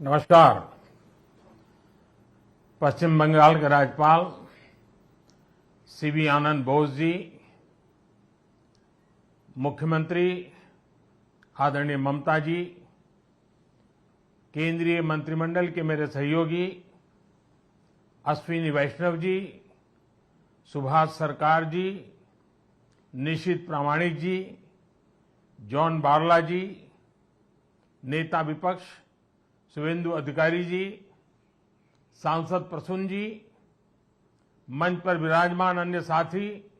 नमस्कार। पश्चिम बंगाल के राज्यपाल सीवी आनंद बोस जी, मुख्यमंत्री आदरणीय ममता जी, केंद्रीय मंत्रिमंडल के मेरे सहयोगी अश्विनी वैष्णव जी, सुभाष सरकार जी, निशित प्रामाणिक जी, जॉन बारला जी, नेता विपक्ष शुभेंदु अधिकारी जी, सांसद प्रसून जी, मंच पर विराजमान अन्य साथी,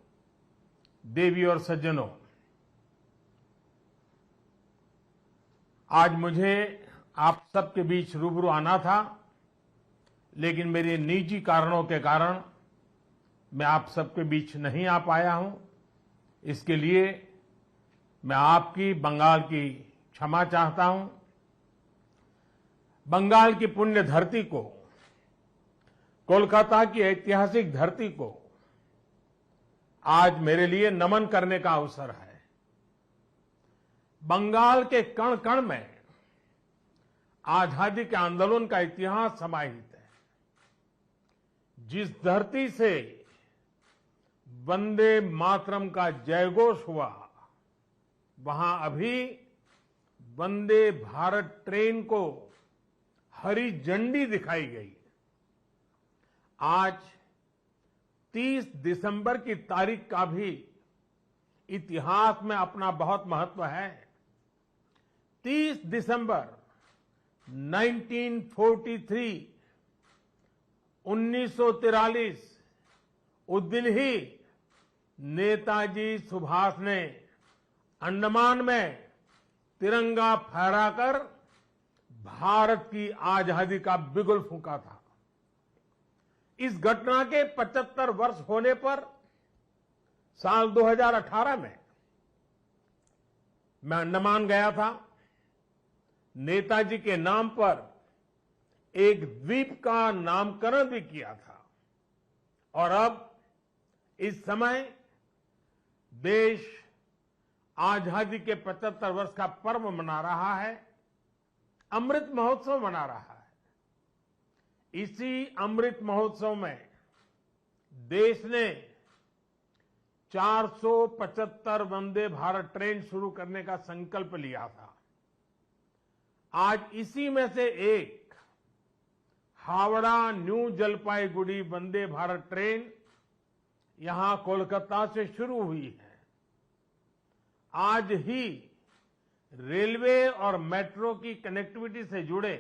देवी और सज्जनों, आज मुझे आप सबके बीच रूबरू आना था, लेकिन मेरे निजी कारणों के कारण मैं आप सबके बीच नहीं आ पाया हूं। इसके लिए मैं आपकी बंगाल की क्षमा चाहता हूं। बंगाल की पुण्य धरती को, कोलकाता की ऐतिहासिक धरती को आज मेरे लिए नमन करने का अवसर है। बंगाल के कण कण में आजादी के आंदोलन का इतिहास समाहित है। जिस धरती से वंदे मातरम का जयघोष हुआ, वहां अभी वंदे भारत ट्रेन को हरी झंडी दिखाई गई। आज 30 दिसंबर की तारीख का भी इतिहास में अपना बहुत महत्व है। 30 दिसंबर 1943 1943 उस दिन ही नेताजी सुभाष ने अंडमान में तिरंगा फहराकर भारत की आजादी का बिगुल फूंका था। इस घटना के 75 वर्ष होने पर साल 2018 में मैं अंडमान गया था। नेताजी के नाम पर एक द्वीप का नामकरण भी किया था। और अब इस समय देश आजादी के 75 वर्ष का पर्व मना रहा है, अमृत महोत्सव मना रहा है। इसी अमृत महोत्सव में देश ने 475 वंदे भारत ट्रेन शुरू करने का संकल्प लिया था। आज इसी में से एक हावड़ा न्यू जलपाईगुड़ी वंदे भारत ट्रेन यहां कोलकाता से शुरू हुई है। आज ही रेलवे और मेट्रो की कनेक्टिविटी से जुड़े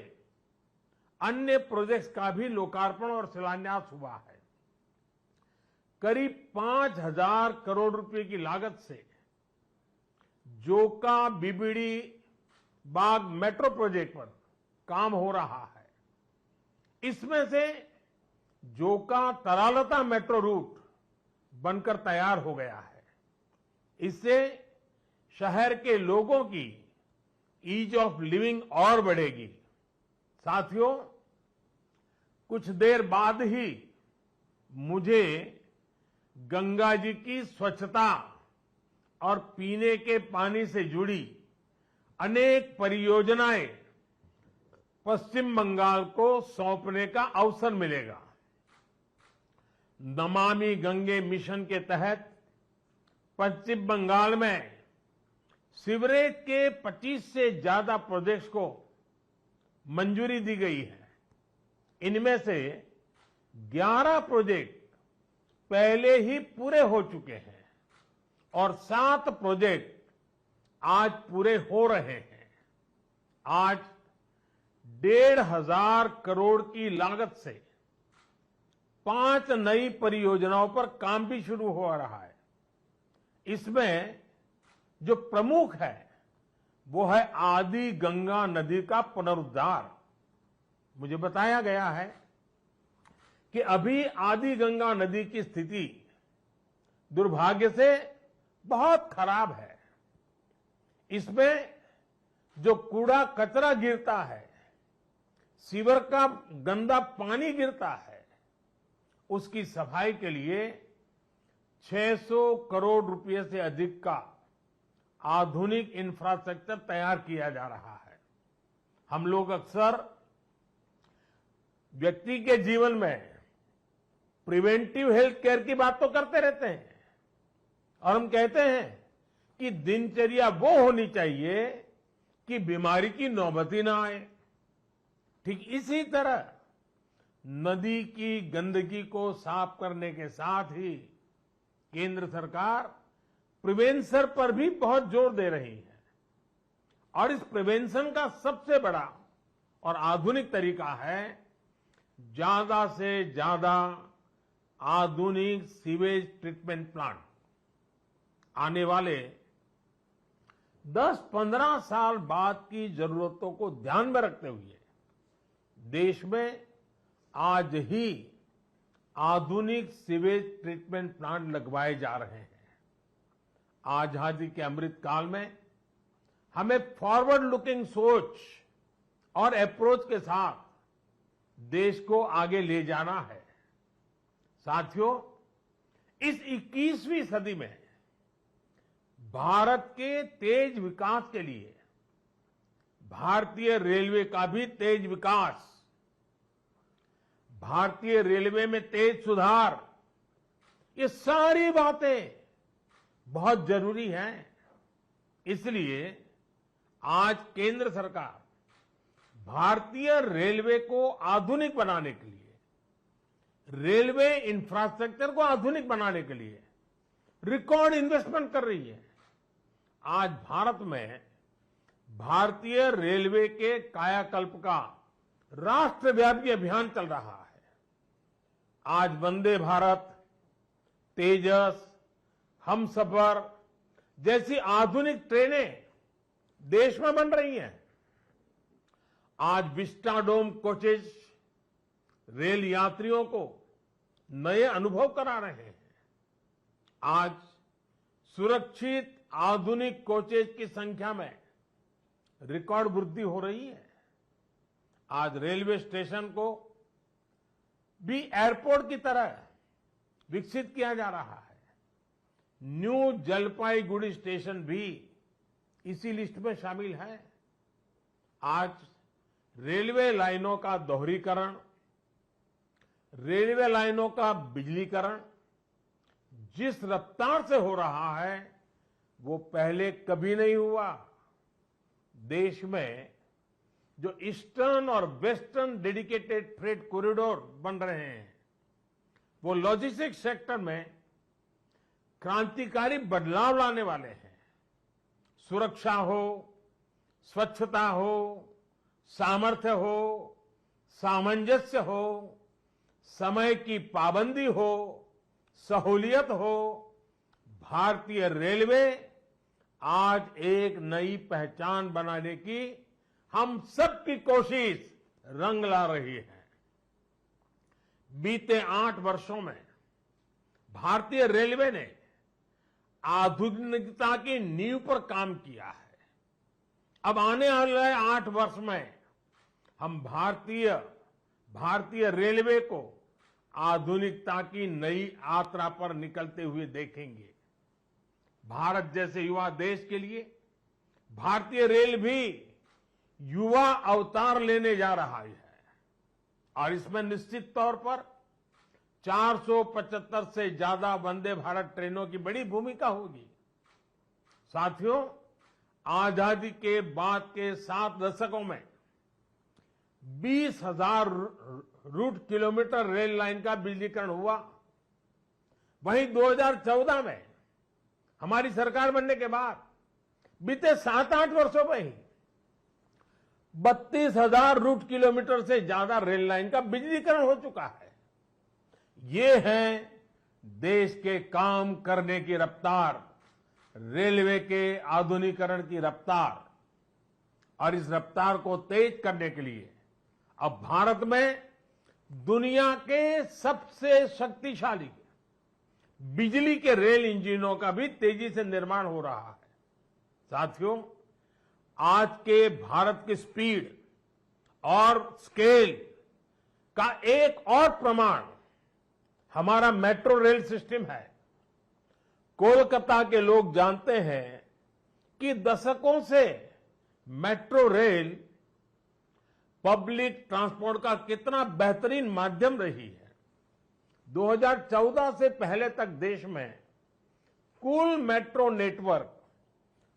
अन्य प्रोजेक्ट्स का भी लोकार्पण और शिलान्यास हुआ है। करीब 5,000 करोड़ रुपए की लागत से जोका बीबीडी बाग मेट्रो प्रोजेक्ट पर काम हो रहा है। इसमें से जोका तरालता मेट्रो रूट बनकर तैयार हो गया है। इससे शहर के लोगों की ईज ऑफ लिविंग और बढ़ेगी। साथियों, कुछ देर बाद ही मुझे गंगा जी की स्वच्छता और पीने के पानी से जुड़ी अनेक परियोजनाएं पश्चिम बंगाल को सौंपने का अवसर मिलेगा। नमामि गंगे मिशन के तहत पश्चिम बंगाल में सीवरेज के 25 से ज्यादा प्रोजेक्ट्स को मंजूरी दी गई है। इनमें से 11 प्रोजेक्ट पहले ही पूरे हो चुके हैं और 7 प्रोजेक्ट आज पूरे हो रहे हैं। आज 1,500 करोड़ की लागत से 5 नई परियोजनाओं पर काम भी शुरू हो रहा है। इसमें जो प्रमुख है वो है आदि गंगा नदी का पुनरुद्धार। मुझे बताया गया है कि अभी आदि गंगा नदी की स्थिति दुर्भाग्य से बहुत खराब है। इसमें जो कूड़ा कचरा गिरता है, सीवर का गंदा पानी गिरता है, उसकी सफाई के लिए 600 करोड़ रुपए से अधिक का आधुनिक इंफ्रास्ट्रक्चर तैयार किया जा रहा है। हम लोग अक्सर व्यक्ति के जीवन में प्रिवेंटिव हेल्थ केयर की बात तो करते रहते हैं और हम कहते हैं कि दिनचर्या वो होनी चाहिए कि बीमारी की नौबत ही ना आए। ठीक इसी तरह नदी की गंदगी को साफ करने के साथ ही केंद्र सरकार प्रिवेंशन पर भी बहुत जोर दे रही है और इस प्रिवेंशन का सबसे बड़ा और आधुनिक तरीका है ज्यादा से ज्यादा आधुनिक सीवेज ट्रीटमेंट प्लांट। आने वाले 10-15 साल बाद की जरूरतों को ध्यान में रखते हुए देश में आज ही आधुनिक सीवेज ट्रीटमेंट प्लांट लगवाए जा रहे हैं। आजादी के अमृत काल में हमें फॉरवर्ड लुकिंग सोच और अप्रोच के साथ देश को आगे ले जाना है। साथियों, इस 21वीं सदी में भारत के तेज विकास के लिए भारतीय रेलवे का भी तेज विकास, भारतीय रेलवे में तेज सुधार, ये सारी बातें बहुत जरूरी हैं। इसलिए आज केंद्र सरकार भारतीय रेलवे को आधुनिक बनाने के लिए, रेलवे इंफ्रास्ट्रक्चर को आधुनिक बनाने के लिए रिकॉर्ड इन्वेस्टमेंट कर रही है। आज भारत में भारतीय रेलवे के कायाकल्प का राष्ट्रव्यापी अभियान चल रहा है। आज वंदे भारत, तेजस, हमसफर जैसी आधुनिक ट्रेनें देश में बन रही हैं। आज विस्टाडोम कोचेज रेल यात्रियों को नए अनुभव करा रहे हैं। आज सुरक्षित आधुनिक कोचेज की संख्या में रिकॉर्ड वृद्धि हो रही है। आज रेलवे स्टेशन को भी एयरपोर्ट की तरह विकसित किया जा रहा है। न्यू जलपाईगुड़ी स्टेशन भी इसी लिस्ट में शामिल है। आज रेलवे लाइनों का दोहरीकरण, रेलवे लाइनों का बिजलीकरण जिस रफ्तार से हो रहा है वो पहले कभी नहीं हुआ। देश में जो ईस्टर्न और वेस्टर्न डेडिकेटेड फ्रेट कॉरिडोर बन रहे हैं वो लॉजिस्टिक्स सेक्टर में क्रांतिकारी बदलाव लाने वाले हैं। सुरक्षा हो, स्वच्छता हो, सामर्थ्य हो, सामंजस्य हो, समय की पाबंदी हो, सहूलियत हो, भारतीय रेलवे आज एक नई पहचान बनाने की हम सबकी कोशिश रंग ला रही है। बीते 8 वर्षों में भारतीय रेलवे ने आधुनिकता की नींव पर काम किया है। अब आने वाले 8 वर्ष में हम भारतीय रेलवे को आधुनिकता की नई यात्रा पर निकलते हुए देखेंगे। भारत जैसे युवा देश के लिए भारतीय रेल भी युवा अवतार लेने जा रहा है और इसमें निश्चित तौर पर 475 से ज्यादा वंदे भारत ट्रेनों की बड़ी भूमिका होगी। साथियों, आजादी के बाद के 7 दशकों में 20,000 रूट किलोमीटर रेल लाइन का बिजलीकरण हुआ। वहीं 2014 में हमारी सरकार बनने के बाद बीते 7-8 वर्षों में ही 32,000 रूट किलोमीटर से ज्यादा रेल लाइन का बिजलीकरण हो चुका है। ये है देश के काम करने की रफ्तार, रेलवे के आधुनिकीकरण की रफ्तार। और इस रफ्तार को तेज करने के लिए अब भारत में दुनिया के सबसे शक्तिशाली बिजली के रेल इंजनों का भी तेजी से निर्माण हो रहा है। साथियों, आज के भारत की स्पीड और स्केल का एक और प्रमाण हमारा मेट्रो रेल सिस्टम है। कोलकाता के लोग जानते हैं कि दशकों से मेट्रो रेल पब्लिक ट्रांसपोर्ट का कितना बेहतरीन माध्यम रही है। 2014 से पहले तक देश में कुल मेट्रो नेटवर्क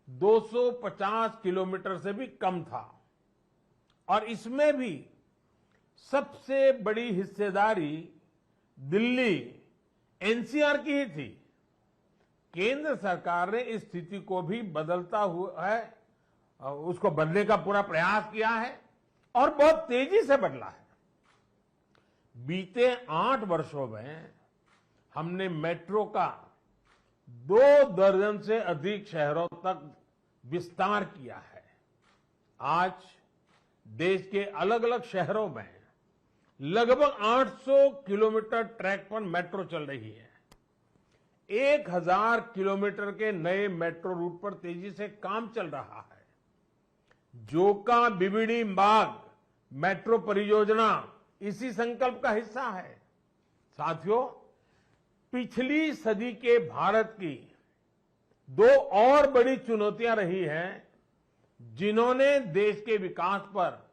250 किलोमीटर से भी कम था और इसमें भी सबसे बड़ी हिस्सेदारी दिल्ली एनसीआर की ही थी। केंद्र सरकार ने इस स्थिति को भी बदलता हुआ है, उसको बदलने का पूरा प्रयास किया है और बहुत तेजी से बदला है। बीते 8 वर्षों में हमने मेट्रो का 2 दर्जन से अधिक शहरों तक विस्तार किया है। आज देश के अलग अलग शहरों में लगभग 800 किलोमीटर ट्रैक पर मेट्रो चल रही है। 1000 किलोमीटर के नए मेट्रो रूट पर तेजी से काम चल रहा है। जोका बीबीडी मार्ग मेट्रो परियोजना इसी संकल्प का हिस्सा है। साथियों, पिछली सदी के भारत की 2 और बड़ी चुनौतियां रही हैं जिन्होंने देश के विकास पर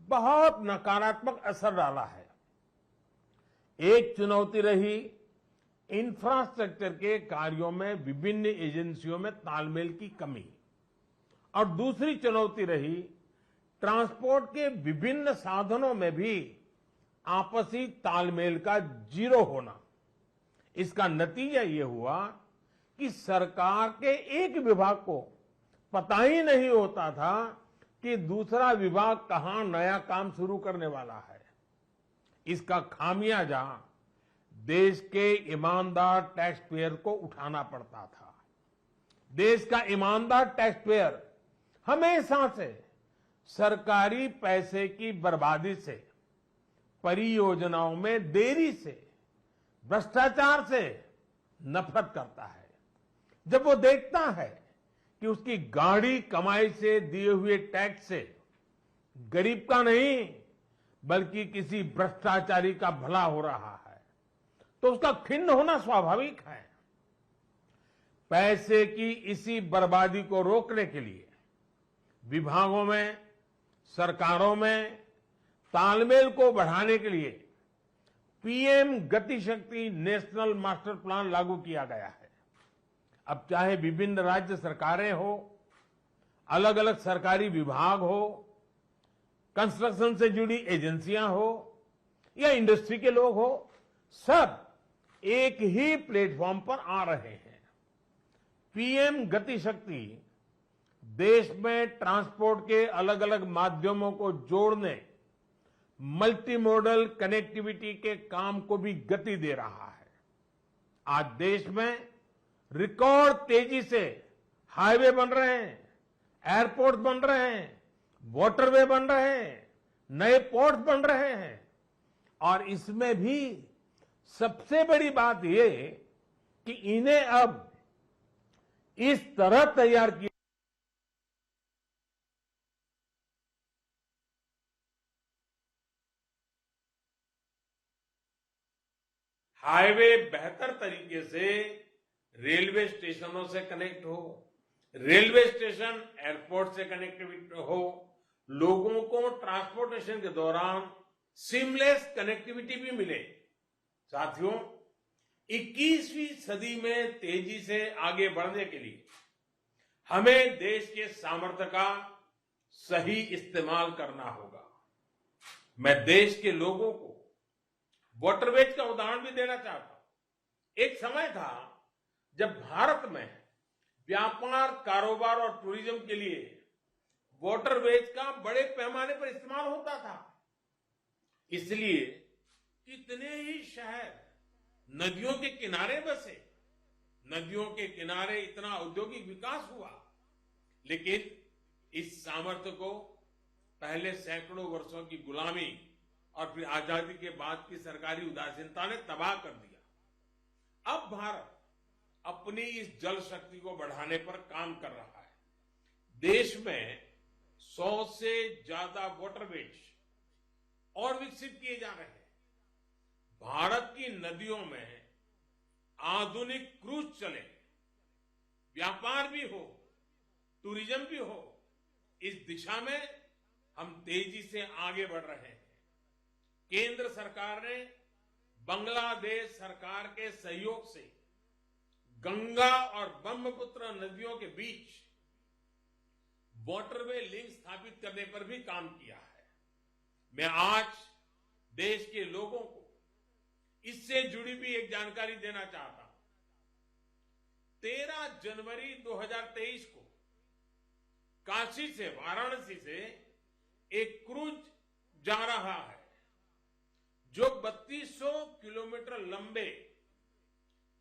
बहुत नकारात्मक असर डाला है। एक चुनौती रही इंफ्रास्ट्रक्चर के कार्यों में विभिन्न एजेंसियों में तालमेल की कमी और दूसरी चुनौती रही ट्रांसपोर्ट के विभिन्न साधनों में भी आपसी तालमेल का जीरो होना। इसका नतीजा ये हुआ कि सरकार के एक विभाग को पता ही नहीं होता था कि दूसरा विभाग कहां नया काम शुरू करने वाला है। इसका खामियाजा देश के ईमानदार टैक्स पेयर को उठाना पड़ता था। देश का ईमानदार टैक्स पेयर हमेशा से सरकारी पैसे की बर्बादी से, परियोजनाओं में देरी से, भ्रष्टाचार से नफरत करता है। जब वो देखता है कि उसकी गाढ़ी कमाई से दिए हुए टैक्स से गरीब का नहीं बल्कि किसी भ्रष्टाचारी का भला हो रहा है, तो उसका खिन्न होना स्वाभाविक है। पैसे की इसी बर्बादी को रोकने के लिए विभागों में, सरकारों में तालमेल को बढ़ाने के लिए पीएम गति शक्ति नेशनल मास्टर प्लान लागू किया गया है। अब चाहे विभिन्न राज्य सरकारें हो, अलग अलग सरकारी विभाग हो, कंस्ट्रक्शन से जुड़ी एजेंसियां हो या इंडस्ट्री के लोग हो, सब एक ही प्लेटफॉर्म पर आ रहे हैं। पीएम गति शक्ति देश में ट्रांसपोर्ट के अलग अलग माध्यमों को जोड़ने, मल्टी मॉडल कनेक्टिविटी के काम को भी गति दे रहा है। आज देश में रिकॉर्ड तेजी से हाईवे बन रहे हैं, एयरपोर्ट बन रहे हैं, वाटरवे बन रहे हैं, नए पोर्ट बन रहे हैं और इसमें भी सबसे बड़ी बात यह कि इन्हें अब इस तरह तैयार किया हाईवे बेहतर तरीके से रेलवे स्टेशनों से कनेक्ट हो, रेलवे स्टेशन एयरपोर्ट से कनेक्टिविटी हो, लोगों को ट्रांसपोर्टेशन के दौरान सीमलेस कनेक्टिविटी भी मिले। साथियों, 21वीं सदी में तेजी से आगे बढ़ने के लिए हमें देश के सामर्थ्य का सही इस्तेमाल करना होगा। मैं देश के लोगों को वाटरवेज का उदाहरण भी देना चाहता हूं। एक समय था जब भारत में व्यापार, कारोबार और टूरिज्म के लिए वाटरवेज का बड़े पैमाने पर इस्तेमाल होता था। इसलिए कितने ही शहर नदियों के किनारे बसे, नदियों के किनारे इतना औद्योगिक विकास हुआ, लेकिन इस सामर्थ्य को पहले सैकड़ों वर्षों की गुलामी और फिर आजादी के बाद की सरकारी उदासीनता ने तबाह कर दिया। अब भारत अपनी इस जल शक्ति को बढ़ाने पर काम कर रहा है। देश में 100 से ज्यादा वाटरवेज और विकसित किए जा रहे हैं। भारत की नदियों में आधुनिक क्रूज चले, व्यापार भी हो, टूरिज्म भी हो, इस दिशा में हम तेजी से आगे बढ़ रहे हैं। केंद्र सरकार ने बांग्लादेश सरकार के सहयोग से गंगा और ब्रह्मपुत्र नदियों के बीच वाटरवे लिंक स्थापित करने पर भी काम किया है। मैं आज देश के लोगों को इससे जुड़ी भी एक जानकारी देना चाहता हूं। 13 जनवरी 2023 को काशी से, वाराणसी से एक क्रूज जा रहा है जो 3200 किलोमीटर लंबे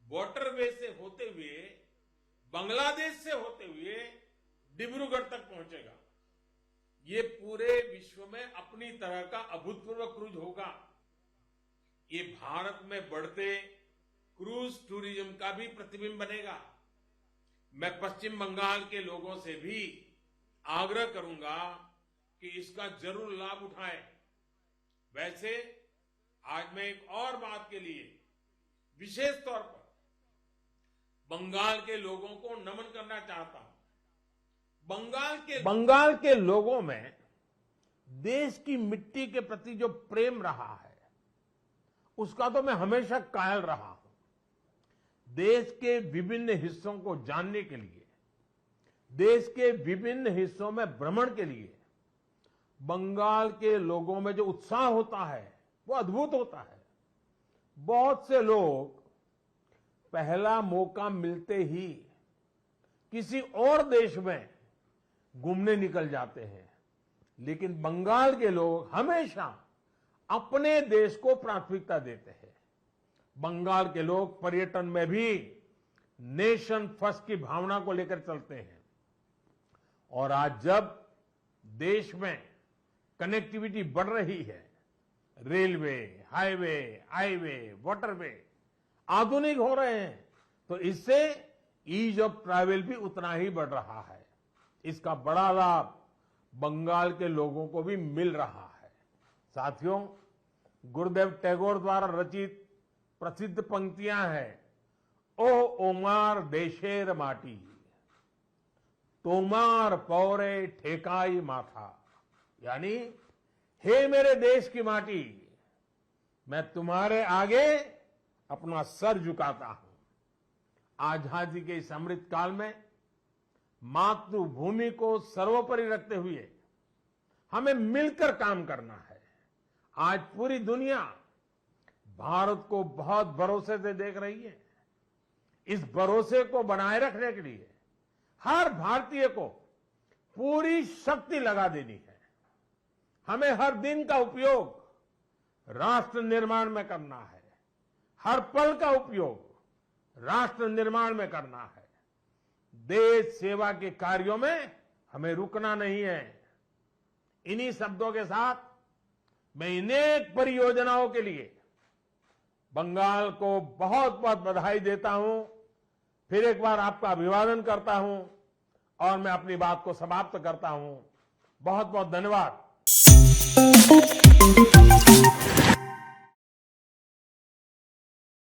वाटरवे से होते हुए, बांग्लादेश से होते हुए डिब्रूगढ़ तक पहुंचेगा। ये पूरे विश्व में अपनी तरह का अभूतपूर्व क्रूज होगा। ये भारत में बढ़ते क्रूज टूरिज्म का भी प्रतिबिंब बनेगा। मैं पश्चिम बंगाल के लोगों से भी आग्रह करूंगा कि इसका जरूर लाभ उठाएं। वैसे आज मैं एक और बात के लिए विशेष तौर पर बंगाल के लोगों को नमन करना चाहता हूं। बंगाल के लोगों में देश की मिट्टी के प्रति जो प्रेम रहा है, उसका तो मैं हमेशा कायल रहा हूं। देश के विभिन्न हिस्सों को जानने के लिए, देश के विभिन्न हिस्सों में भ्रमण के लिए बंगाल के लोगों में जो उत्साह होता है वो अद्भुत होता है। बहुत से लोग पहला मौका मिलते ही किसी और देश में घूमने निकल जाते हैं, लेकिन बंगाल के लोग हमेशा अपने देश को प्राथमिकता देते हैं। बंगाल के लोग पर्यटन में भी नेशन फर्स्ट की भावना को लेकर चलते हैं। और आज जब देश में कनेक्टिविटी बढ़ रही है, रेलवे, हाईवे, वाटरवे आधुनिक हो रहे हैं, तो इससे ईज ऑफ ट्रैवल भी उतना ही बढ़ रहा है। इसका बड़ा लाभ बंगाल के लोगों को भी मिल रहा है। साथियों, गुरुदेव टैगोर द्वारा रचित प्रसिद्ध पंक्तियां हैं, ओ ओमार देशेर माटी, तोमार पौरे ठेकाई माथा, यानी हे मेरे देश की माटी, मैं तुम्हारे आगे अपना सर झुकाता हूं। आजादी के इस अमृत काल में मातृभूमि को सर्वोपरि रखते हुए हमें मिलकर काम करना है। आज पूरी दुनिया भारत को बहुत भरोसे से देख रही है। इस भरोसे को बनाए रखने के लिए हर भारतीय को पूरी शक्ति लगा देनी है। हमें हर दिन का उपयोग राष्ट्र निर्माण में करना है, हर पल का उपयोग राष्ट्र निर्माण में करना है। देश सेवा के कार्यों में हमें रुकना नहीं है। इन्हीं शब्दों के साथ मैं अनेक परियोजनाओं के लिए बंगाल को बहुत बहुत बधाई देता हूं। फिर एक बार आपका अभिवादन करता हूं और मैं अपनी बात को समाप्त करता हूं। बहुत बहुत धन्यवाद।